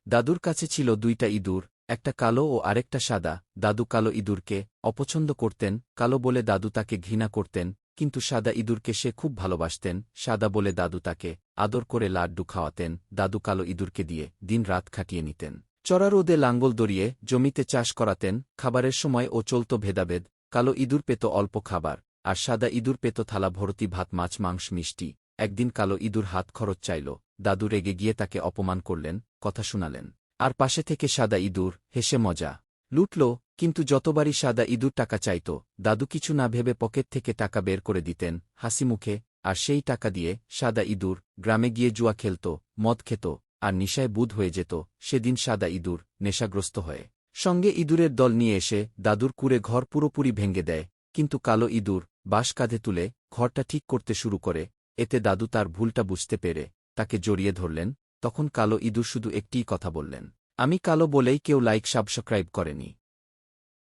দাদুর কাছে ছিল দুইটা ইঁদুর, একটা কালো ও আরেকটা সাদা। দাদু কালো ইঁদুরকে অপছন্দ করতেন, কালো বলে দাদু তাকে ঘৃণা করতেন, কিন্তু সাদা ইঁদুরকে সে খুব ভালোবাসতেন। সাদা বলে দাদু তাকে আদর করে লাড্ডু খাওয়াতেন। দাদু কালো ইঁদুরকে দিয়ে দিন-রাত খাটিয়ে নিতেন। চড়া রোদে লাঙ্গল দড়িয়ে জমিতে চাষ করাতেন। খাবারের সময় ও চলত ভেদাভেদ। কালো ইঁদুর পেত অল্প খাবার, আর সাদা ইঁদুর পেত থালা ভর্তি ভাত, মাছ, মাংস, মিষ্টি। একদিন কালো ইঁদুর হাত খরচ চাইল। দাদু রেগে গিয়ে তাকে অপমান করলেন, কথা শুনালেন। আর পাশে থেকে সাদা ইঁদুর হেসে মজা লুটল। কিন্তু যতবারই সাদা ইঁদুর টাকা চাইত, দাদু কিছু না ভেবে পকেট থেকে টাকা বের করে দিতেন হাসি মুখে। আর সেই টাকা দিয়ে সাদা ইঁদুর গ্রামে গিয়ে জুয়া খেলত, মদ খেত, আর নিশায় বুঁদ হয়ে যেত। সেদিন সাদা ইঁদুর নেশাগ্রস্ত হয়ে সঙ্গে ইঁদুরের দল নিয়ে এসে দাদুর কুঁড়ে ঘর পুরোপুরি ভেঙে দেয়। কিন্তু কালো ইঁদুর বাঁশ কাঁধে তুলে ঘরটা ঠিক করতে শুরু করে। এতে দাদু তার ভুলটা বুঝতে পেরে তাকে জড়িয়ে ধরলেন। তখন কালো ইঁদুর শুধু একটিই কথা বললেন, আমি কালো বলেই কেউ লাইক সাবস্ক্রাইব করেনি।